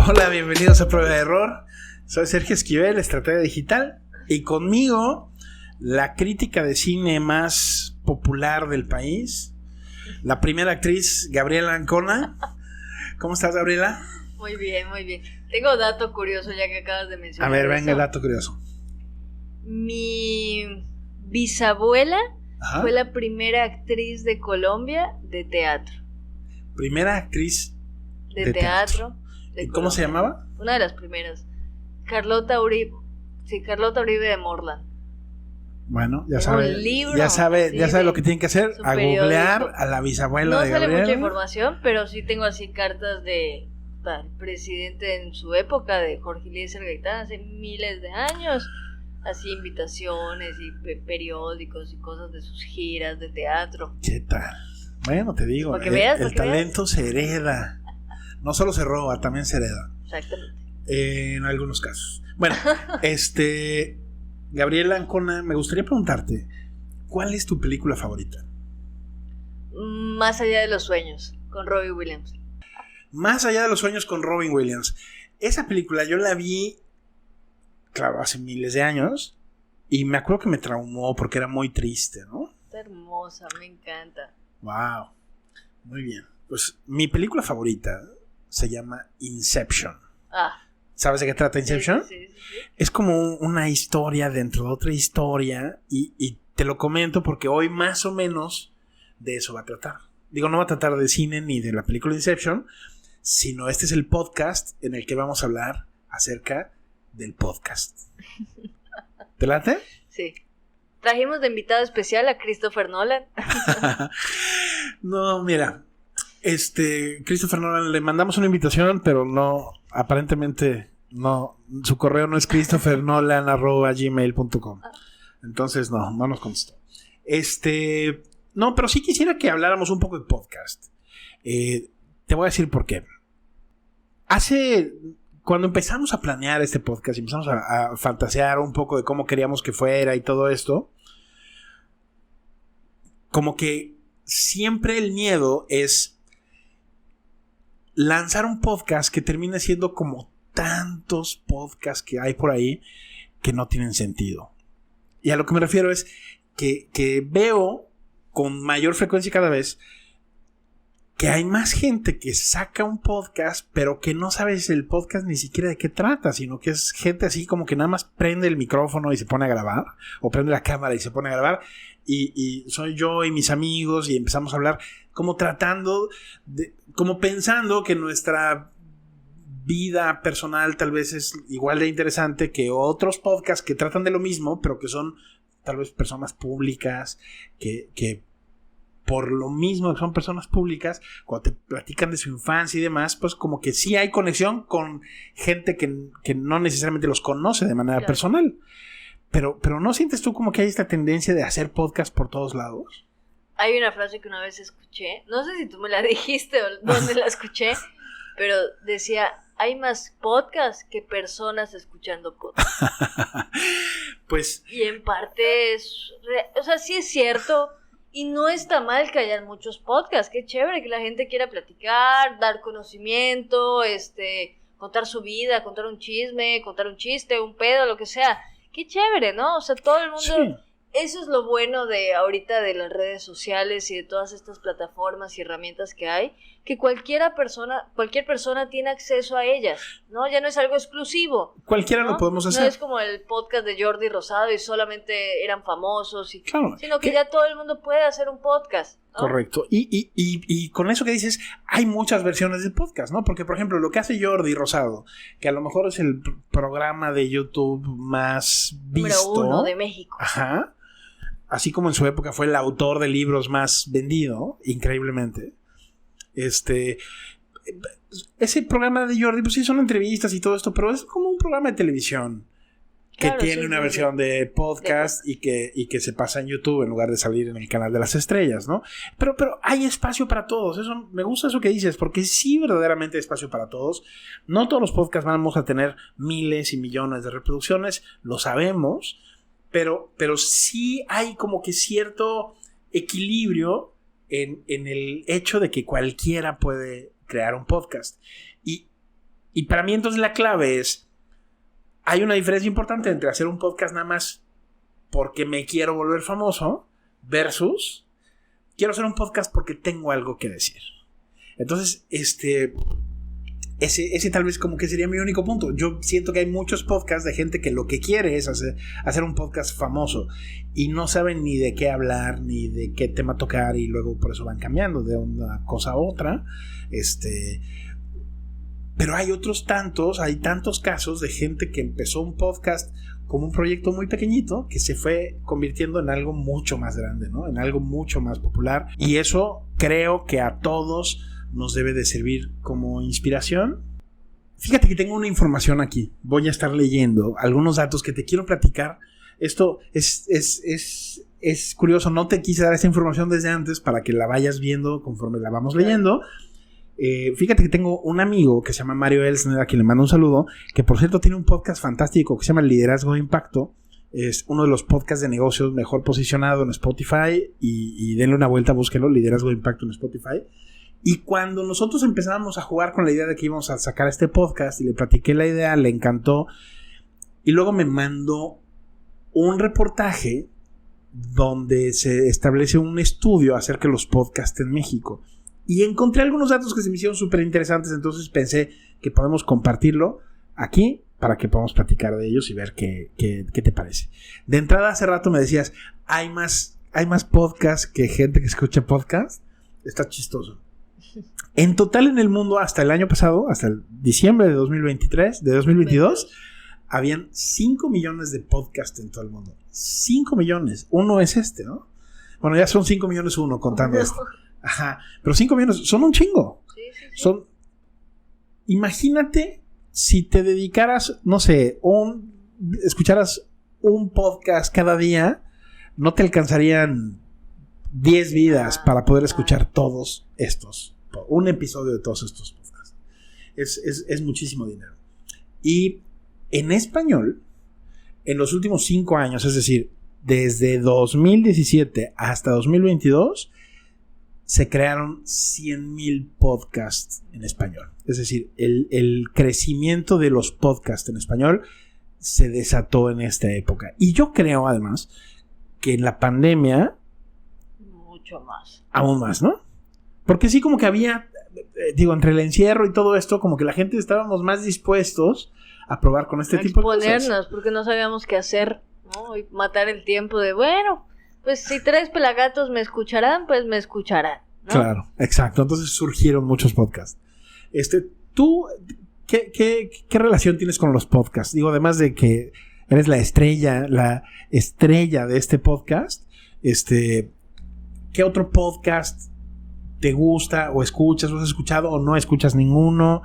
Hola, bienvenidos a Prueba de Error. Soy Sergio Esquivel, estratega digital, y conmigo la crítica de cine más popular del país, la primera actriz, Gabriela Ancona. ¿Cómo estás, Gabriela? Muy bien, muy bien. Tengo dato curioso ya que acabas de mencionar. A ver, venga, eso. dato curioso. Mi bisabuela fue la primera actriz de Colombia de teatro. Primera actriz de teatro. ¿Y cómo se llamaba? Una de las primeras. Carlota Uribe. Sí, Carlota Uribe de Morland. Bueno, ya Tengo sabe, un libro, ya sabe sí, lo que tiene que hacer, a googlear a la bisabuela de Gabriela. No sale mucha información, pero sí tengo así cartas de el presidente en su época, de Jorge Eliezer Gaitán, hace miles de años, así invitaciones y periódicos y cosas de sus giras de teatro. ¿Qué tal? Bueno, te digo, el talento se hereda. No solo se roba, también se hereda. Exactamente. En algunos casos. Bueno, Gabriela Ancona, me gustaría preguntarte, ¿cuál es tu película favorita? Más allá de los sueños, con Robin Williams. Más allá de los sueños, con Robin Williams. Esa película yo la vi, claro, hace miles de años, y me acuerdo que me traumó porque era muy triste, ¿no? Está hermosa, me encanta. Wow, muy bien. Pues mi película favorita se llama Inception. ¿Sabes de qué trata Inception? Sí. Es como una historia dentro de otra historia, y te lo comento porque hoy más o menos de eso va a tratar. Digo, no va a tratar de cine ni de la película Inception, sino este es el podcast en el que vamos a hablar acerca del podcast. ¿Te late? Sí. Trajimos de invitado especial a Christopher Nolan. No, mira, Christopher Nolan, le mandamos una invitación, pero no, aparentemente no, su correo no es christophernolan@gmail.com. Entonces no nos contestó. No, pero sí quisiera que habláramos un poco de podcast. Te voy a decir por qué. Cuando empezamos a planear este podcast y empezamos a fantasear un poco de cómo queríamos que fuera y todo esto, como que siempre el miedo es lanzar un podcast que termine siendo como tantos podcasts que hay por ahí que no tienen sentido. Y a lo que me refiero es que veo con mayor frecuencia cada vez que hay más gente que saca un podcast, pero que no sabes el podcast ni siquiera de qué trata, sino que es gente así como que nada más prende el micrófono y se pone a grabar, o prende la cámara y se pone a grabar, y soy yo y mis amigos, y empezamos a hablar como como pensando que nuestra vida personal tal vez es igual de interesante que otros podcasts que tratan de lo mismo, pero que son tal vez personas públicas, que por lo mismo que son personas públicas, cuando te platican de su infancia y demás, pues como que sí hay conexión con gente que no necesariamente los conoce de manera personal. Pero ¿no sientes tú como que hay esta tendencia de hacer podcast por todos lados? Hay una frase que una vez escuché, no sé si tú me la dijiste o dónde la escuché, pero decía, hay más podcasts que personas escuchando podcasts. Pues... Y en parte sí es cierto, y no está mal que haya muchos podcasts. Qué chévere que la gente quiera platicar, dar conocimiento, contar su vida, contar un chisme, contar un chiste, un pedo, lo que sea. Qué chévere, ¿no? O sea, todo el mundo... Sí. Eso es lo bueno de ahorita de las redes sociales y de todas estas plataformas y herramientas que hay, que cualquier persona tiene acceso a ellas, ¿no? Ya no es algo exclusivo. Cualquiera, ¿no? Lo podemos hacer. No es como el podcast de Jordi Rosado y solamente eran famosos, claro, sino que ya todo el mundo puede hacer un podcast, ¿no? Correcto. Y con eso que dices, hay muchas versiones de podcast, ¿no? Porque, por ejemplo, lo que hace Jordi Rosado, que a lo mejor es el programa de YouTube más visto. Número 1 de México. Ajá. Así como en su época fue el autor de libros más vendido, increíblemente. Ese programa de Jordi, pues sí son entrevistas y todo esto, pero es como un programa de televisión que tiene una versión de podcast y que se pasa en YouTube en lugar de salir en el canal de las estrellas, ¿no? Pero hay espacio para todos. Eso, me gusta eso que dices, porque sí, verdaderamente hay espacio para todos. No todos los podcasts vamos a tener miles y millones de reproducciones, lo sabemos. Pero sí hay como que cierto equilibrio en el hecho de que cualquiera puede crear un podcast. Y para mí entonces la clave es, hay una diferencia importante entre hacer un podcast nada más porque me quiero volver famoso versus quiero hacer un podcast porque tengo algo que decir. Entonces, ese tal vez como que sería mi único punto. Yo siento que hay muchos podcasts de gente que lo que quiere es hacer un podcast famoso y no saben ni de qué hablar, ni de qué tema tocar, y luego por eso van cambiando de una cosa a otra. Pero hay tantos casos de gente que empezó un podcast como un proyecto muy pequeñito que se fue convirtiendo en algo mucho más grande, ¿no? En algo mucho más popular. Y eso creo que a todos nos debe de servir como inspiración. Fíjate que tengo una información aquí. Voy a estar leyendo algunos datos que te quiero platicar. Esto es curioso. No te quise dar esta información desde antes para que la vayas viendo conforme la vamos leyendo. Fíjate que tengo un amigo que se llama Mario Elsner, a quien le mando un saludo, que por cierto tiene un podcast fantástico que se llama Liderazgo de Impacto. Es uno de los podcasts de negocios mejor posicionado en Spotify, y denle una vuelta, búsquelo, Liderazgo de Impacto en Spotify. Y cuando nosotros empezamos a jugar con la idea de que íbamos a sacar este podcast y le platiqué la idea, le encantó, y luego me mandó un reportaje donde se establece un estudio acerca de los podcasts en México. Y encontré algunos datos que se me hicieron súper interesantes, entonces pensé que podemos compartirlo aquí para que podamos platicar de ellos y ver qué te parece. De entrada, hace rato me decías, hay más podcasts que gente que escucha podcasts. Está chistoso. En total en el mundo, hasta el año pasado, hasta el diciembre de 2022, habían 5 millones de podcasts en todo el mundo. 5 millones. Uno es ¿no? Bueno, ya son 5 millones uno contando esto. Ajá, pero 5 millones son un chingo. Sí. Imagínate si te dedicaras, no sé, escucharas un podcast cada día, no te alcanzarían 10 vidas para poder escuchar todos estos, un episodio de todos estos podcasts. Es muchísimo dinero. Y en español, en los últimos 5 años, es decir, desde 2017 hasta 2022, se crearon 100,000 podcasts en español. Es decir, el crecimiento de los podcasts en español se desató en esta época. Y yo creo, además, que en la pandemia... mucho más. Aún más, ¿no? Porque sí, como que había... entre el encierro y todo esto, como que la gente estábamos más dispuestos a probar con este tipo de cosas. Exponernos, porque no sabíamos qué hacer, ¿no? Y matar el tiempo de, bueno... Pues si 3 pelagatos me escucharán, pues me escucharán, ¿no? Claro, exacto. Entonces surgieron muchos podcasts. ¿Tú qué relación tienes con los podcasts? Digo, además de que eres la estrella de este podcast, ¿qué otro podcast te gusta o escuchas o has escuchado o no escuchas ninguno?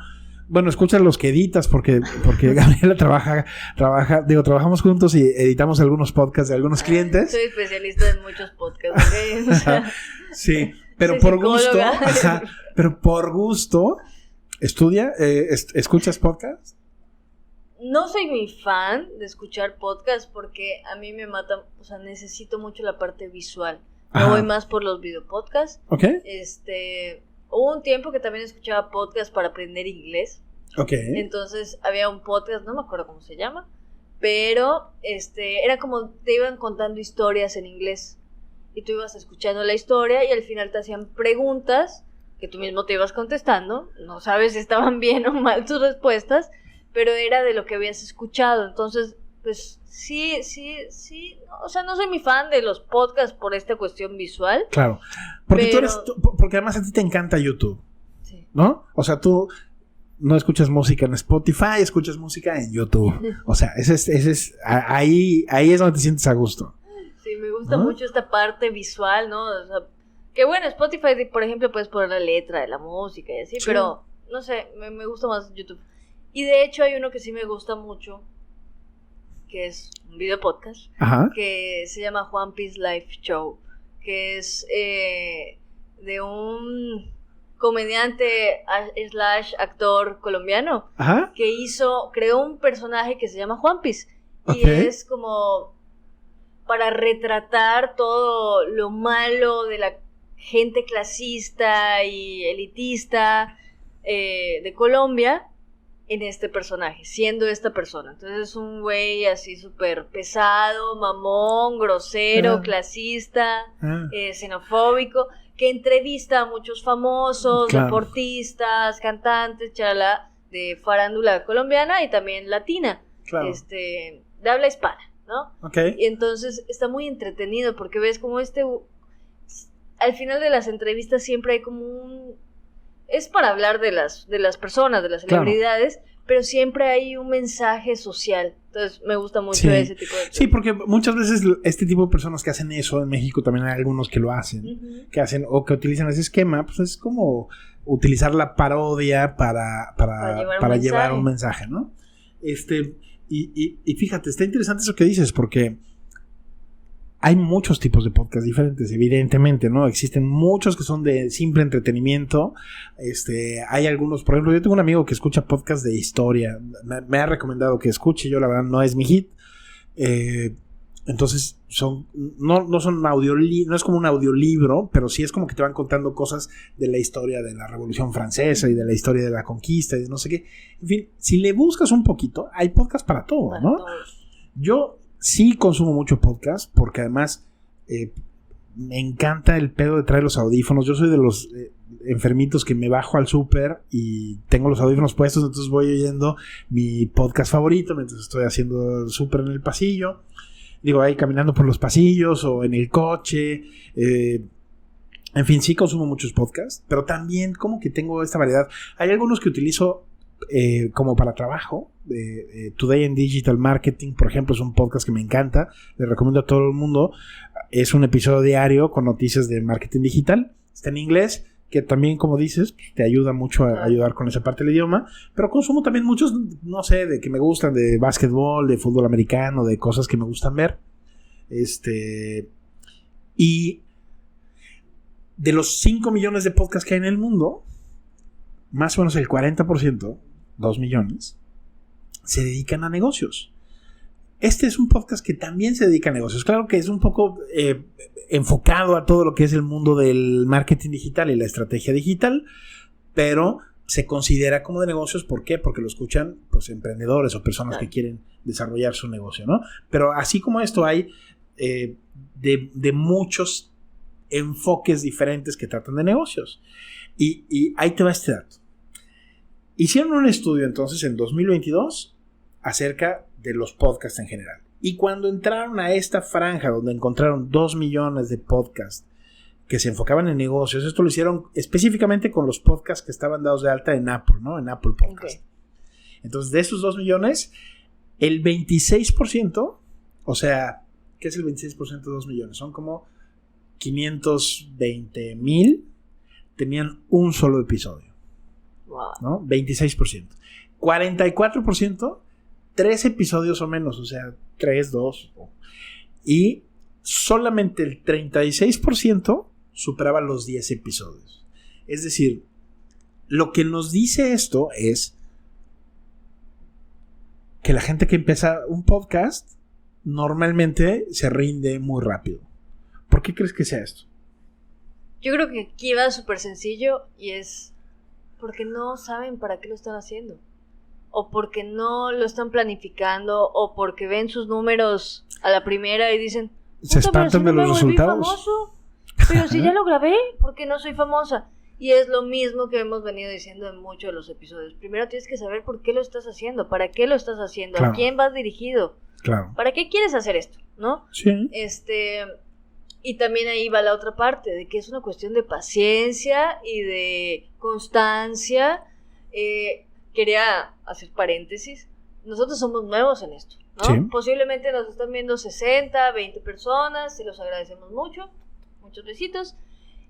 Bueno, escuchas los que editas porque Gabriela trabajamos juntos y editamos algunos podcasts de algunos clientes. Soy especialista en muchos podcasts, ¿ok? O sea, sí, pero por gusto, ¿escuchas podcasts? No soy muy fan de escuchar podcasts porque a mí me mata, o sea, necesito mucho la parte visual. Me voy más por los videopodcasts. Ok. Hubo un tiempo que también escuchaba podcasts para aprender inglés. Ok. Entonces había un podcast, no me acuerdo cómo se llama, pero era como te iban contando historias en inglés y tú ibas escuchando la historia y al final te hacían preguntas que tú mismo te ibas contestando. No sabes si estaban bien o mal tus respuestas, pero era de lo que habías escuchado. Entonces, pues sí, o sea, no soy muy fan de los podcasts por esta cuestión visual. Claro, porque porque además a ti te encanta YouTube, sí, ¿no? O sea, tú no escuchas música en Spotify, escuchas música en YouTube. O sea, ahí es donde te sientes a gusto. Sí, me gusta mucho esta parte visual, ¿no? O sea, que bueno, Spotify, por ejemplo, puedes poner la letra de la música y así, sí, pero no sé, me gusta más YouTube. Y de hecho hay uno que sí me gusta mucho, que es un video podcast, que se llama Juan Piece Live Show, que es de un comediante / actor colombiano que creó un personaje que se llama Juan Piece, y es como para retratar todo lo malo de la gente clasista y elitista de Colombia en este personaje, siendo esta persona. Entonces es un güey así súper pesado, mamón, grosero, clasista, xenofóbico, que entrevista a muchos famosos, deportistas, cantantes, chalala, de farándula colombiana y también latina, de habla hispana, ¿no? Okay. Y entonces está muy entretenido porque ves como al final de las entrevistas siempre hay como es para hablar de las personas, de las celebridades, pero siempre hay un mensaje social. Entonces me gusta mucho ese tipo de cosas. Sí, porque muchas veces este tipo de personas que hacen eso, en México también hay algunos que lo hacen, que hacen o que utilizan ese esquema, pues es como utilizar la parodia para llevar un mensaje, ¿no? Y fíjate, está interesante eso que dices, porque hay muchos tipos de podcasts diferentes, evidentemente, ¿no? Existen muchos que son de simple entretenimiento. Hay algunos, por ejemplo, yo tengo un amigo que escucha podcasts de historia. Me ha recomendado que escuche, yo la verdad no es mi hit. Entonces, no son no es como un audiolibro, pero sí es como que te van contando cosas de la historia de la Revolución Francesa y de la historia de la conquista y de no sé qué. En fin, si le buscas un poquito, hay podcasts para todo, ¿no? Yo sí consumo mucho podcast porque además me encanta el pedo de traer los audífonos. Yo soy de los enfermitos que me bajo al súper y tengo los audífonos puestos, entonces voy oyendo mi podcast favorito mientras estoy haciendo el súper en el pasillo. Digo, ahí caminando por los pasillos o en el coche. En fin, sí consumo muchos podcasts, pero también como que tengo esta variedad. Hay algunos que utilizo como para trabajo. Today in Digital Marketing, por ejemplo, es un podcast que me encanta, le recomiendo a todo el mundo. Es un episodio diario con noticias de marketing digital, está en inglés, que también, como dices, te ayuda mucho a ayudar con esa parte del idioma, pero consumo también muchos, no sé, de que me gustan, de básquetbol, de fútbol americano, de cosas que me gustan ver. Y de los 5 millones de podcasts que hay en el mundo, más o menos el 40%, 2 millones, se dedican a negocios. Este es un podcast que también se dedica a negocios. Claro que es un poco enfocado a todo lo que es el mundo del marketing digital y la estrategia digital, pero se considera como de negocios. ¿Por qué? Porque lo escuchan pues emprendedores o personas que quieren desarrollar su negocio, ¿no? Pero así como esto hay de muchos enfoques diferentes que tratan de negocios. Y ahí te va este dato. Hicieron un estudio entonces en 2022 acerca de los podcasts en general. Y cuando entraron a esta franja donde encontraron 2 millones de podcasts que se enfocaban en negocios, esto lo hicieron específicamente con los podcasts que estaban dados de alta en Apple, ¿no? En Apple Podcast. Okay. Entonces, de esos 2 millones, el 26%, o sea, ¿qué es el 26% de 2 millones? Son como 520,000 tenían un solo episodio. Wow. ¿No? 26%. 44%, 3 episodios o menos, o sea, 3, 2. Y solamente el 36% superaba los 10 episodios. Es decir, lo que nos dice esto es que la gente que empieza un podcast normalmente se rinde muy rápido. ¿Por qué crees que sea esto? Yo creo que aquí va súper sencillo y es porque no saben para qué lo están haciendo. O porque no lo están planificando, o porque ven sus números a la primera y dicen, se espantan de los resultados. Famoso, pero si ya lo grabé, ¿por qué no soy famosa? Y es lo mismo que hemos venido diciendo en muchos de los episodios. Primero tienes que saber por qué lo estás haciendo, para qué lo estás haciendo, claro. ¿A quién vas dirigido? Claro. ¿Para qué quieres hacer esto? ¿No? Sí. Y también ahí va la otra parte, de que es una cuestión de paciencia y de constancia. Quería hacer paréntesis. Nosotros somos nuevos en esto, ¿no? Sí. Posiblemente nos están viendo 60, 20 personas, se los agradecemos mucho, muchos besitos.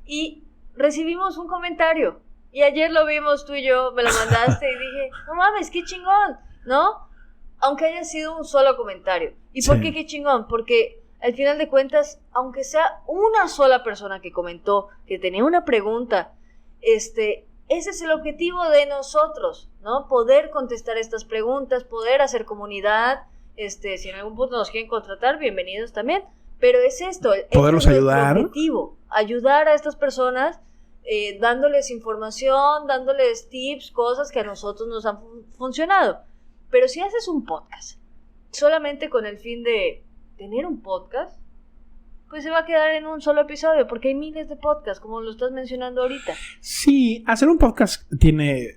Y recibimos un comentario, y ayer lo vimos tú y yo, me lo mandaste y dije, no mames, qué chingón, ¿no? Aunque haya sido un solo comentario. ¿Y por qué chingón? Porque al final de cuentas, aunque sea una sola persona que comentó, que tenía una pregunta, ese es el objetivo de nosotros, ¿no? Poder contestar estas preguntas, poder hacer comunidad. Si en algún punto nos quieren contratar, bienvenidos también. Pero es esto, poderlos ayudar. El objetivo, ayudar a estas personas dándoles información, dándoles tips, cosas que a nosotros nos han funcionado. Pero si haces un podcast solamente con el fin de tener un podcast, pues se va a quedar en un solo episodio, porque hay miles de podcasts, como lo estás mencionando ahorita. Sí, hacer un podcast tiene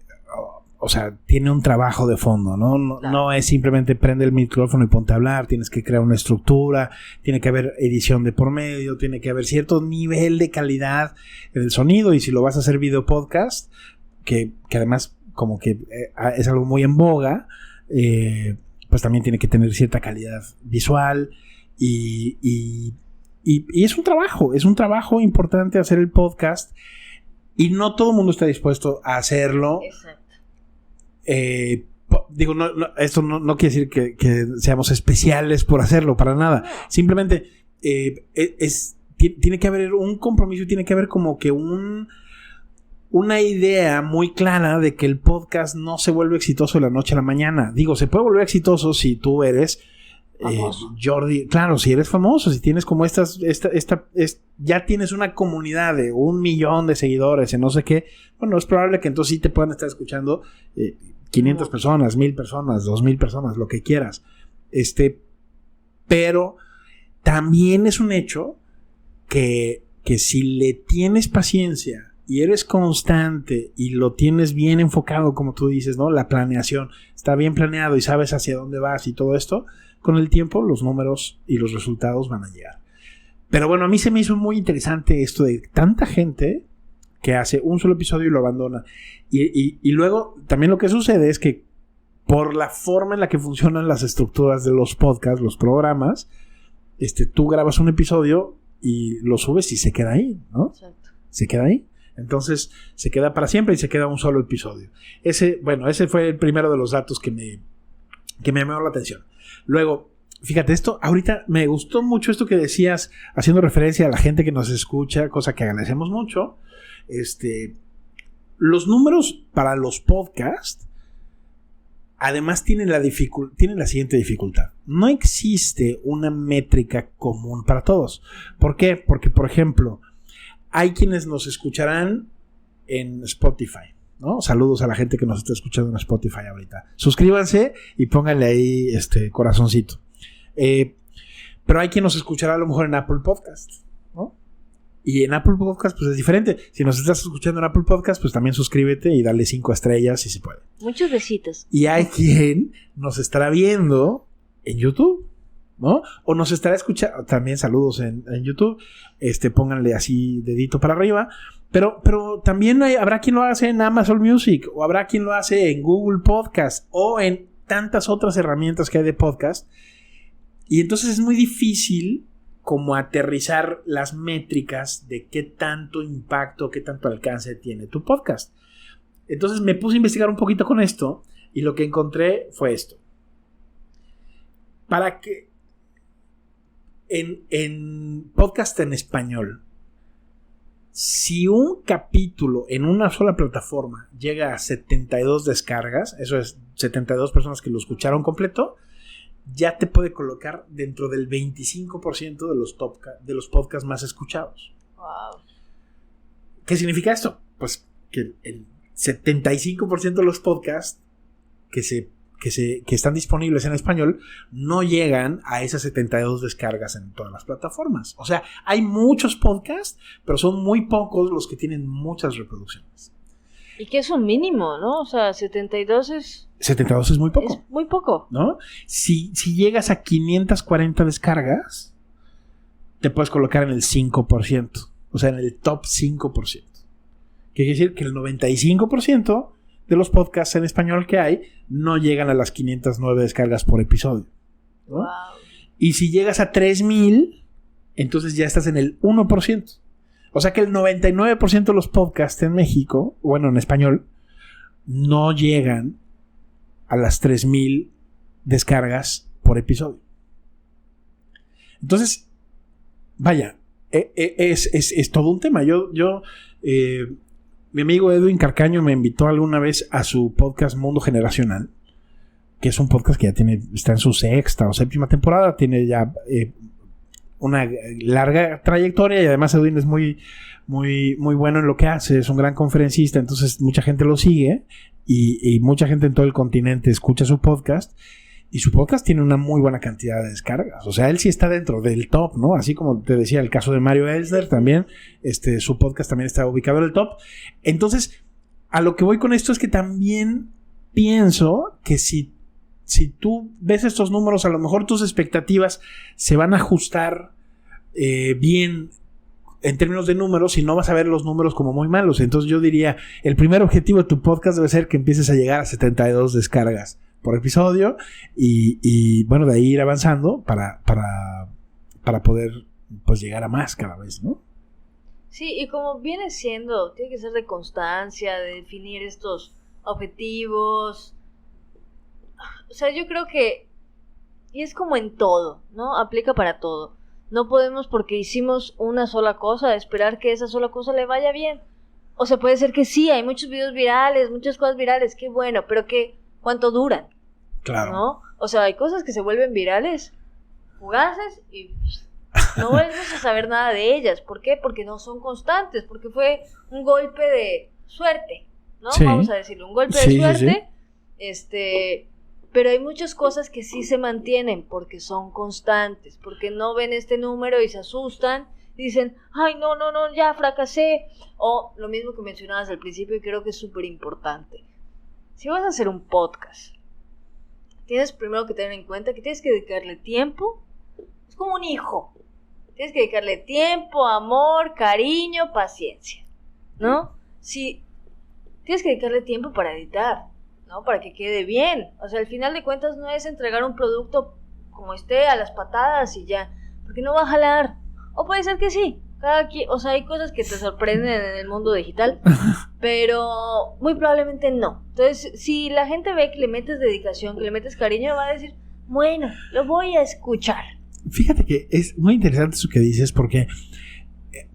un trabajo de fondo, ¿no? Claro. No es simplemente prende el micrófono y ponte a hablar, tienes que crear una estructura, tiene que haber edición de por medio, tiene que haber cierto nivel de calidad en el sonido, y si lo vas a hacer video podcast, que además como que es algo muy en boga, pues también tiene que tener cierta calidad visual y es un trabajo importante hacer el podcast, y no todo el mundo está dispuesto a hacerlo. Exacto. Esto no quiere decir que seamos especiales por hacerlo, para nada. Simplemente tiene que haber un compromiso, tiene que haber como que una idea muy clara de que el podcast no se vuelve exitoso de la noche a la mañana. Se puede volver exitoso si tú eres Jordi, claro, si eres famoso, si tienes como ya tienes una comunidad de 1 millón de seguidores en no sé qué, bueno, es probable que entonces sí te puedan estar escuchando 500 personas, 1000 personas, 2000 personas, lo que quieras. Pero también es un hecho que si le tienes paciencia y eres constante y lo tienes bien enfocado, como tú dices, ¿no? La planeación está bien planeado y sabes hacia dónde vas y todo esto, con el tiempo los números y los resultados van a llegar. Pero bueno, a mí se me hizo muy interesante esto de tanta gente que hace un solo episodio y lo abandona. Y luego también lo que sucede es que por la forma en la que funcionan las estructuras de los podcasts, los programas, tú grabas un episodio y lo subes y se queda ahí, ¿no? Exacto. Se queda ahí. Entonces se queda para siempre y se queda un solo episodio. Ese fue el primero de los datos que me llamó la atención. Luego, fíjate, ahorita me gustó mucho esto que decías, haciendo referencia a la gente que nos escucha, cosa que agradecemos mucho. Los números para los podcasts además tienen la siguiente dificultad. No existe una métrica común para todos. ¿Por qué? Porque, por ejemplo, hay quienes nos escucharán en Spotify, ¿no? Saludos a la gente que nos está escuchando en Spotify ahorita. Suscríbanse y pónganle ahí corazoncito. Pero hay quien nos escuchará a lo mejor en Apple Podcast, ¿no? Y en Apple Podcast pues es diferente. Si nos estás escuchando en Apple Podcast, pues también suscríbete y dale 5 estrellas si se puede. Muchos besitos. Y hay quien nos estará viendo en YouTube, ¿no? O nos estará escuchando, también saludos en YouTube, pónganle así dedito para arriba, pero también habrá quien lo hace en Amazon Music, o habrá quien lo hace en Google Podcast, o en tantas otras herramientas que hay de podcast, y entonces es muy difícil como aterrizar las métricas de qué tanto impacto, qué tanto alcance tiene tu podcast. Entonces me puse a investigar un poquito con esto, y lo que encontré fue esto. Para que en podcast en español, si un capítulo en una sola plataforma llega a 72 descargas, eso es 72 personas que lo escucharon completo, ya te puede colocar dentro del 25% de los podcasts más escuchados. Wow. ¿Qué significa esto? Pues que el 75% de los podcasts que están disponibles en español no llegan a esas 72 descargas en todas las plataformas. O sea, hay muchos podcasts, pero son muy pocos los que tienen muchas reproducciones. Y que es un mínimo, ¿no? O sea, 72 es... 72 es muy poco. Es muy poco. ¿No? Si llegas a 540 descargas, te puedes colocar en el 5%. O sea, en el top 5%. ¿Qué quiere decir? Que el 95% de los podcasts en español que hay no llegan a las 509 descargas por episodio, ¿no? Wow. Y si llegas a 3000, entonces ya estás en el 1%. O sea que el 99% de los podcasts en México, bueno, en español, no llegan a las 3000 descargas por episodio. Entonces, vaya, es todo un tema. Mi amigo Edwin Carcaño me invitó alguna vez a su podcast Mundo Generacional, que es un podcast que ya está en su 6ª o 7ª temporada, tiene ya una larga trayectoria y además Edwin es muy, muy, muy bueno en lo que hace, es un gran conferencista, entonces mucha gente lo sigue y mucha gente en todo el continente escucha su podcast y su podcast tiene una muy buena cantidad de descargas, o sea, él sí está dentro del top, ¿no? Así como te decía el caso de Mario Elsner también, su podcast también está ubicado en el top. Entonces, a lo que voy con esto es que también pienso que si tú ves estos números, a lo mejor tus expectativas se van a ajustar bien en términos de números y no vas a ver los números como muy malos. Entonces yo diría, el primer objetivo de tu podcast debe ser que empieces a llegar a 72 descargas por episodio y bueno, de ahí ir avanzando para poder pues llegar a más cada vez, ¿no? Sí, y como viene siendo, tiene que ser de constancia, de definir estos objetivos. O sea, yo creo que, y es como en todo, ¿no? Aplica para todo. No podemos, porque hicimos una sola cosa, esperar que esa sola cosa le vaya bien. O sea, puede ser que sí, hay muchos videos virales, muchas cosas virales, qué bueno, pero ¿cuánto duran? Claro. ¿No? O sea, hay cosas que se vuelven virales, fugaces, y no vuelves a saber nada de ellas. ¿Por qué? Porque no son constantes, porque fue un golpe de suerte, ¿no? Sí. Vamos a decirlo, un golpe de suerte. Sí. Pero hay muchas cosas que sí se mantienen porque son constantes, porque no ven este número y se asustan, dicen, ay, no, ya fracasé. O lo mismo que mencionabas al principio y creo que es súper importante. Si vas a hacer un podcast, tienes primero que tener en cuenta que tienes que dedicarle tiempo. Es como un hijo. Tienes que dedicarle tiempo, amor, cariño, paciencia, ¿no? Sí, tienes que dedicarle tiempo para editar, ¿no? Para que quede bien. O sea, al final de cuentas no es entregar un producto como esté a las patadas y ya, porque no va a jalar. O puede ser que sí. O sea, hay cosas que te sorprenden en el mundo digital, pero muy probablemente no. Entonces, si la gente ve que le metes dedicación, que le metes cariño, va a decir, bueno, lo voy a escuchar. Fíjate que es muy interesante eso que dices porque,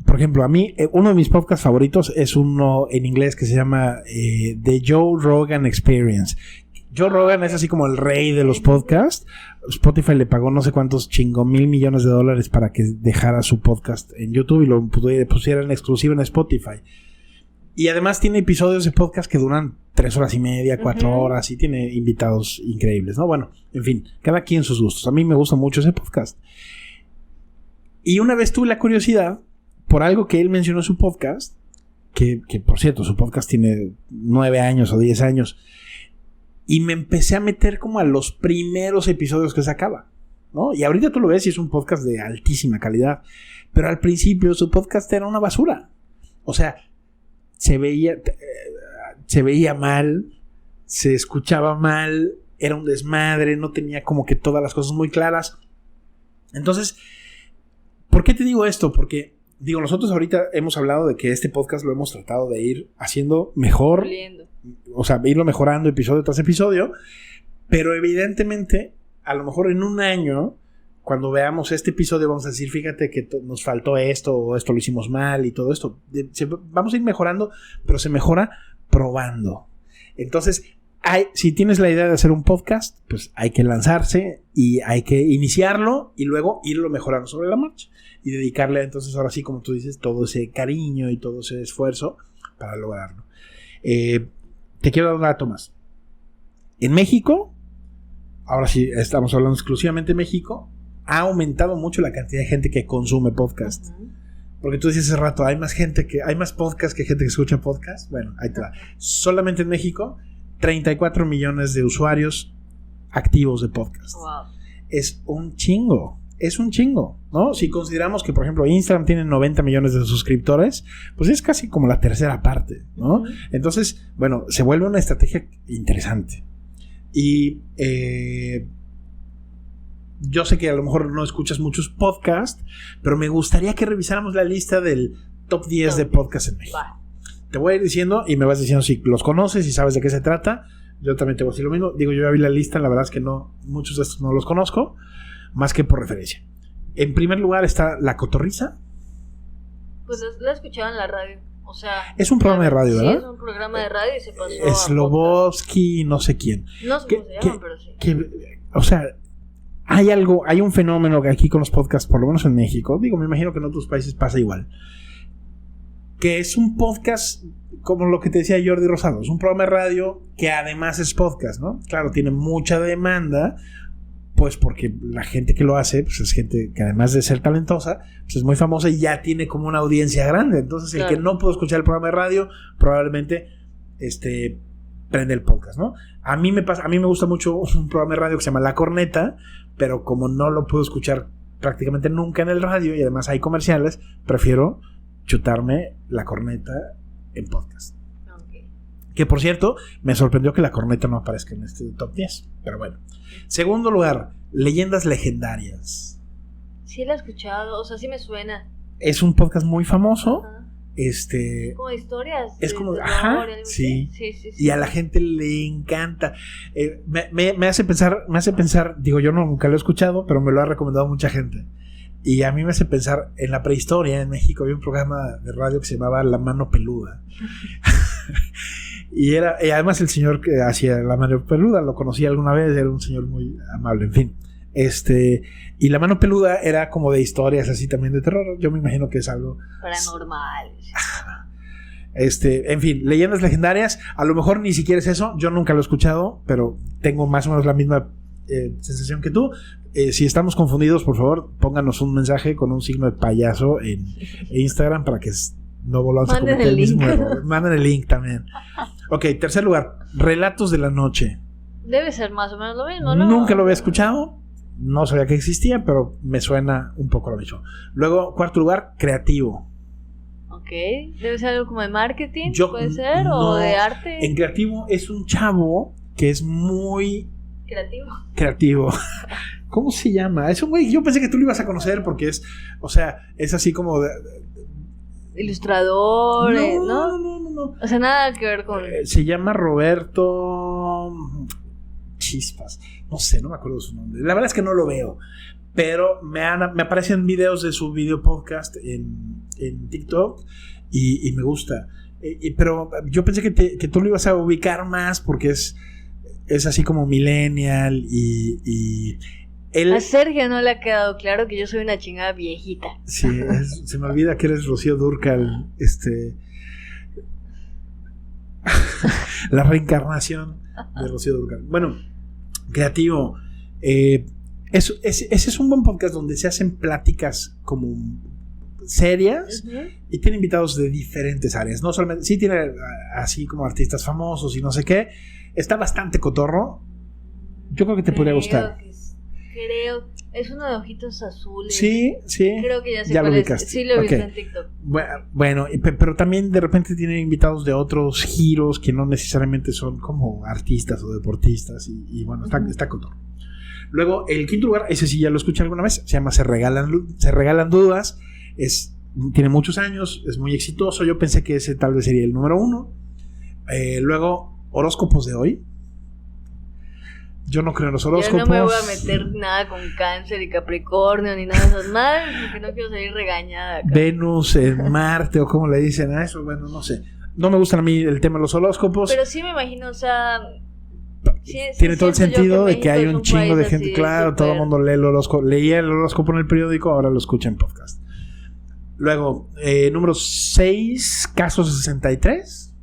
por ejemplo, a mí uno de mis podcasts favoritos es uno en inglés que se llama The Joe Rogan Experience. Joe Rogan es así como el rey de los podcasts. Spotify le pagó no sé cuántos $1,000 millones para que dejara su podcast en YouTube y lo pusiera en exclusiva en Spotify. Y además tiene episodios de podcast que duran 3 horas y media, 4 horas y tiene invitados increíbles, ¿no? Bueno, en fin, cada quien sus gustos. A mí me gusta mucho ese podcast. Y una vez tuve la curiosidad por algo que él mencionó en su podcast, que por cierto, su podcast tiene 9 años o 10 años, y me empecé a meter como a los primeros episodios que sacaba, ¿no? Y ahorita tú lo ves y es un podcast de altísima calidad, pero al principio su podcast era una basura. O sea, se veía mal, se escuchaba mal, era un desmadre, no tenía como que todas las cosas muy claras. Entonces, ¿por qué te digo esto? Porque, digo, nosotros ahorita hemos hablado de que este podcast lo hemos tratado de ir haciendo mejor, o sea, irlo mejorando episodio tras episodio, pero evidentemente, a lo mejor en un año, cuando veamos este episodio vamos a decir, fíjate que nos faltó esto o esto lo hicimos mal y todo esto. Vamos a ir mejorando, pero se mejora probando. Entonces, si tienes la idea de hacer un podcast, pues hay que lanzarse y hay que iniciarlo y luego irlo mejorando sobre la marcha y dedicarle entonces ahora sí, como tú dices, todo ese cariño y todo ese esfuerzo para lograrlo. Te quiero dar un dato más. En México, ahora sí estamos hablando exclusivamente de México, ha aumentado mucho la cantidad de gente que consume podcast. Porque tú decías hace rato, hay más podcast que gente que escucha podcast. Bueno, ahí te va. Solamente en México, 34 millones de usuarios activos de podcast. Wow. Es un chingo, ¿no? Si consideramos que, por ejemplo, Instagram tiene 90 millones de suscriptores, pues es casi como la tercera parte, ¿no? Entonces, bueno, se vuelve una estrategia interesante. Y yo sé que a lo mejor no escuchas muchos podcasts, pero me gustaría que revisáramos la lista del top 10 de podcasts en México. Te voy a ir diciendo y me vas diciendo si los conoces y sabes de qué se trata. Yo también te voy a decir lo mismo. Digo, yo ya vi la lista, la verdad es que no, muchos de estos no los conozco, más que por referencia. En primer lugar está La Cotorrisa. Pues la escuchaba en la radio. O sea, es un programa de radio, ¿verdad? Sí, es un programa de radio y se pasó Slobodsky, no sé quién. No sé cómo se llama, pero sí. O sea, hay un fenómeno que aquí con los podcasts, por lo menos en México, digo, me imagino que en otros países pasa igual, que es un podcast como lo que te decía Jordi Rosado, es un programa de radio que además es podcast, ¿no? Claro, tiene mucha demanda, pues porque la gente que lo hace, pues es gente que además de ser talentosa, pues es muy famosa y ya tiene como una audiencia grande. Entonces el que no puede escuchar el programa de radio, probablemente prende el podcast, ¿no? A mí me gusta mucho un programa de radio que se llama La Corneta, pero como no lo puedo escuchar prácticamente nunca en el radio y además hay comerciales, prefiero chutarme La Corneta en podcast. Okay. Que por cierto, me sorprendió que La Corneta no aparezca en este top 10, pero bueno. Segundo lugar, Leyendas Legendarias. Sí la he escuchado, o sea, sí me suena. Es un podcast muy famoso. Ajá. Como historias. Es como, sí. Y a la gente le encanta. Me hace pensar, digo, yo nunca lo he escuchado, pero me lo ha recomendado mucha gente. Y a mí me hace pensar, en la prehistoria, en México había un programa de radio que se llamaba La Mano Peluda. Y además el señor que hacía La Mano Peluda, lo conocí alguna vez, era un señor muy amable, en fin. Y La Mano Peluda era como de historias así también de terror. Yo me imagino que es algo paranormal. En fin, Leyendas Legendarias. A lo mejor ni siquiera es eso. Yo nunca lo he escuchado, pero tengo más o menos la misma sensación que tú. Si estamos confundidos, por favor, pónganos un mensaje con un signo de payaso en Instagram para que no volvamos a cometer el mismo error. Manden el link también. Ok, tercer lugar, Relatos de la Noche. Debe ser más o menos lo mismo, ¿no? Nunca lo había escuchado. No sabía que existía, pero me suena un poco lo mismo. Luego, cuarto lugar, Creativo. Ok, debe ser algo como de marketing, puede ser, o de arte. En Creativo es un chavo que es muy creativo. ¿Cómo se llama? Es un güey, yo pensé que tú lo ibas a conocer porque es así como ilustrador, ¿no? No. O sea, nada que ver con... se llama Roberto Chispas. No sé, no me acuerdo su nombre. La verdad es que no lo veo. Pero me aparecen videos de su video podcast en TikTok y me gusta. Pero yo pensé que tú lo ibas a ubicar más porque es así como millennial y él... A Sergio no le ha quedado claro que yo soy una chingada viejita. Sí, se me olvida que eres Rocío Dúrcal, la reencarnación de Rocío Dúrcal. Bueno, Creativo. Ese es un buen podcast donde se hacen pláticas como serias y tiene invitados de diferentes áreas. No solamente, sí tiene así como artistas famosos y no sé qué. Está bastante cotorro. Yo creo que te podría gustar. Es uno de ojitos azules. Sí. Creo que ya lo ubicaste. Sí lo he visto en TikTok. Bueno, pero también de repente tiene invitados de otros giros que no necesariamente son como artistas o deportistas y bueno, está cotorro. Luego, el quinto lugar, ese sí ya lo escuché alguna vez, se llama Se Regalan Dudas. Tiene muchos años, es muy exitoso. Yo pensé que ese tal vez sería el número 1. Luego, Horóscopos de Hoy. Yo no creo en los horóscopos. Yo no me voy a meter nada con Cáncer y Capricornio ni nada de esas madres porque no quiero salir regañada acá. Venus en Marte o como le dicen a eso, bueno, no sé. No me gusta a mí el tema de los horóscopos. Pero sí me imagino, o sea... Tiene todo el sentido de que hay un chingo de gente. Claro, todo el mundo lee el horóscopo. Leía el horóscopo en el periódico, ahora lo escucha en podcast. Luego, número 6, Caso 63.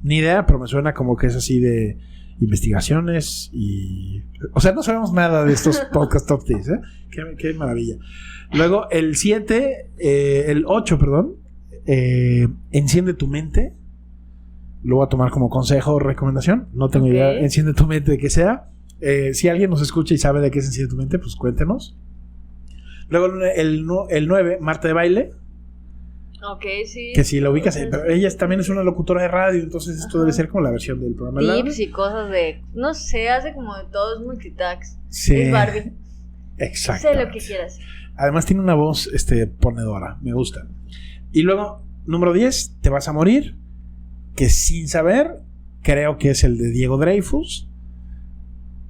Ni idea, pero me suena como que es así de investigaciones y... O sea, no sabemos nada de estos podcast top 10, ¿eh? Qué maravilla. Luego, el 8, perdón. Enciende tu mente. Lo voy a tomar como consejo o recomendación. No tengo idea. Enciende tu mente de qué sea. Si alguien nos escucha y sabe de qué es Enciende tu mente, pues cuéntenos. Luego el 9, Marta de Baile. Ok, sí. Que si la ubicas, pero ella también es una locutora de radio, entonces esto debe ser como la versión del programa. Tips y cosas de... No sé, hace como de todo, es multitask. Sí. Es Barbie. Exacto. Sé lo que quieras. Además tiene una voz ponedora, me gusta. Y luego, número 10, Te vas a morir. Que sin saber, creo que es el de Diego Dreyfus.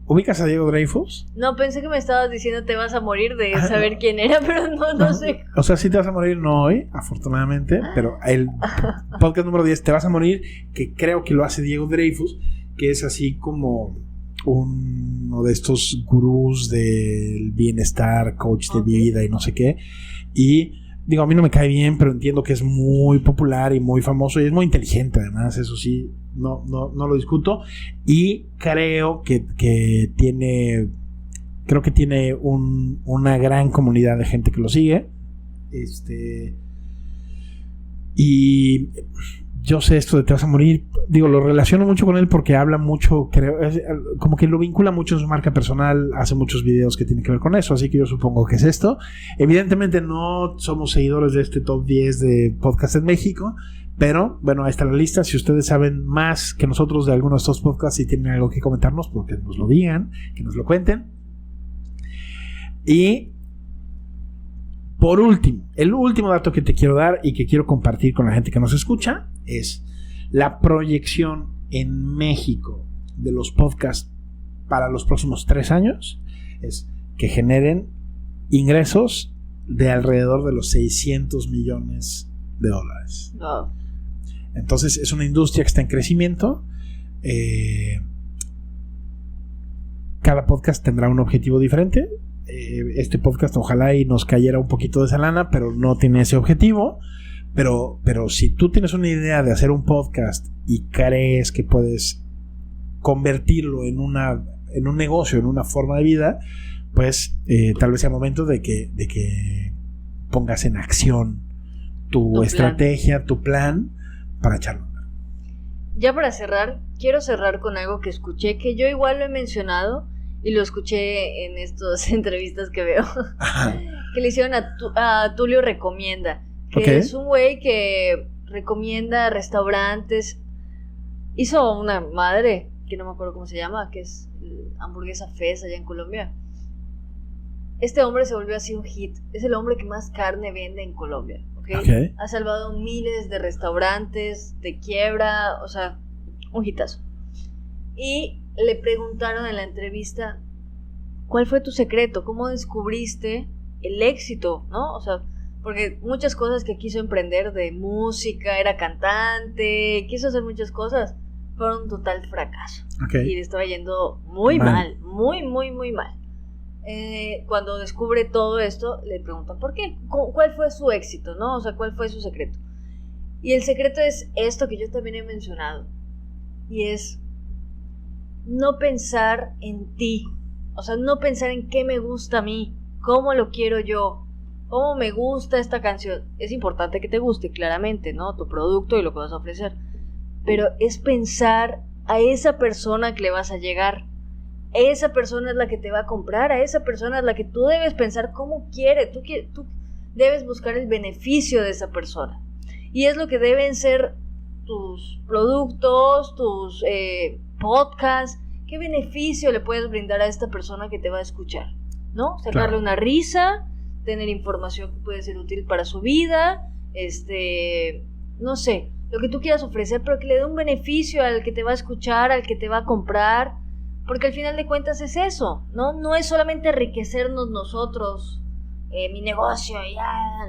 ¿Ubicas a Diego Dreyfus? No, pensé que me estabas diciendo te vas a morir de saber quién era, pero no sé. O sea, sí te vas a morir, no hoy, afortunadamente, pero el podcast número 10, Te vas a morir, que creo que lo hace Diego Dreyfus, que es así como un uno de estos gurús del bienestar, coach de vida y no sé qué. Y digo, a mí no me cae bien, pero entiendo que es muy popular y muy famoso y es muy inteligente además, eso sí, no lo discuto. Y creo que tiene una gran comunidad de gente que lo sigue. Y yo sé esto de te vas a morir, digo, lo relaciono mucho con él porque habla mucho, creo, como que lo vincula mucho en su marca personal, hace muchos videos que tienen que ver con eso, así que yo supongo que es esto. Evidentemente no somos seguidores de este top 10 de podcast en México, pero bueno, ahí está la lista. Si ustedes saben más que nosotros de alguno de estos podcasts y tienen algo que comentarnos, porque nos lo digan, que nos lo cuenten. Y por último, el último dato que te quiero dar y que quiero compartir con la gente que nos escucha es la proyección en México de los podcasts para los próximos 3 años es que generen ingresos de alrededor de los $600 millones. Oh. Entonces es una industria que está en crecimiento. Cada podcast tendrá un objetivo diferente. Este podcast ojalá y nos cayera un poquito de esa lana, pero no tiene ese objetivo. Pero si tú tienes una idea de hacer un podcast y crees que puedes convertirlo en un negocio, en una forma de vida, pues tal vez sea momento de que pongas en acción tu estrategia, tu plan para echarlo. Ya para cerrar, quiero cerrar con algo que escuché, que yo igual lo he mencionado y lo escuché en estas entrevistas que veo. Ajá. Que le hicieron a Tulio Recomienda, que es un güey que recomienda restaurantes. Hizo una madre, que no me acuerdo cómo se llama, que es Hamburguesa Fez allá en Colombia. Este hombre se volvió así un hit. Es el hombre que más carne vende en Colombia. ¿Okay? Ha salvado miles de restaurantes de quiebra, o sea, un hitazo. Y le preguntaron en la entrevista, ¿cuál fue tu secreto? ¿Cómo descubriste el éxito? ¿No? O sea, porque muchas cosas que quiso emprender de música, era cantante, quiso hacer muchas cosas, fueron un total fracaso. Y le estaba yendo muy mal, muy, muy, muy mal. Cuando descubre todo esto, le preguntan ¿por qué? ¿Cuál fue su éxito? ¿No? O sea, ¿cuál fue su secreto? Y el secreto es esto que yo también he mencionado, y es no pensar en ti, o sea, no pensar en qué me gusta a mí, cómo lo quiero yo, cómo me gusta esta canción. Es importante que te guste, claramente, ¿no? Tu producto y lo que vas a ofrecer, pero es pensar a esa persona que le vas a llegar. Esa persona es la que te va a comprar, a esa persona es la que tú debes pensar cómo quiere, tú debes buscar el beneficio de esa persona. Y es lo que deben ser tus productos, tus podcasts. ¿Qué beneficio le puedes brindar a esta persona que te va a escuchar? ¿No? Sacarle una risa, tener información que puede ser útil para su vida, no sé, lo que tú quieras ofrecer, pero que le dé un beneficio al que te va a escuchar, al que te va a comprar. Porque al final de cuentas es eso, ¿no? No es solamente enriquecernos nosotros, mi negocio,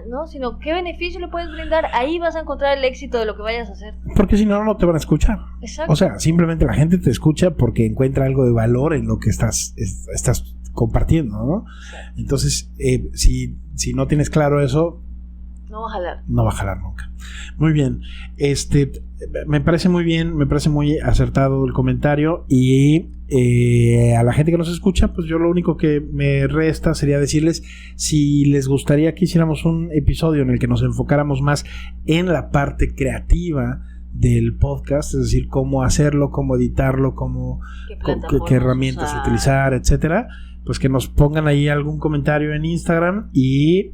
¿no? Sino qué beneficio le puedes brindar. Ahí vas a encontrar el éxito de lo que vayas a hacer. Porque si no, no te van a escuchar. Exacto. O sea, simplemente la gente te escucha porque encuentra algo de valor en lo que estás compartiendo, ¿no? Entonces, si no tienes claro eso, no va a jalar. No va a jalar nunca. Muy bien. Me parece muy bien, me parece muy acertado el comentario. Y a la gente que nos escucha, pues yo lo único que me resta sería decirles si les gustaría que hiciéramos un episodio en el que nos enfocáramos más en la parte creativa del podcast, es decir, cómo hacerlo, cómo editarlo, qué herramientas utilizar, etcétera. Pues que nos pongan ahí algún comentario en Instagram y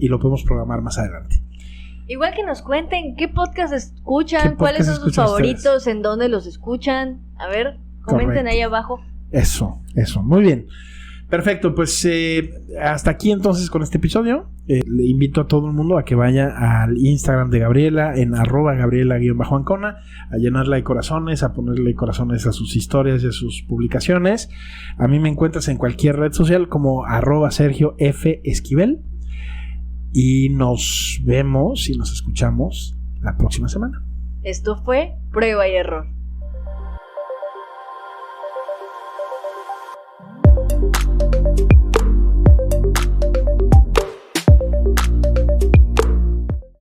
lo podemos programar más adelante. Igual que nos cuenten qué podcast escuchan, cuáles son sus favoritos, ustedes? En dónde los escuchan. A ver, comenten. Correcto. Ahí abajo. Eso, muy bien. Perfecto, pues hasta aquí entonces con este episodio. Le invito a todo el mundo a que vaya al Instagram de Gabriela en @Gabriela_Ancona, a llenarla de corazones, a ponerle corazones a sus historias y a sus publicaciones. A mí me encuentras en cualquier red social como @Sergio F. Esquivel. Y nos vemos y nos escuchamos la próxima semana. Esto fue Prueba y Error.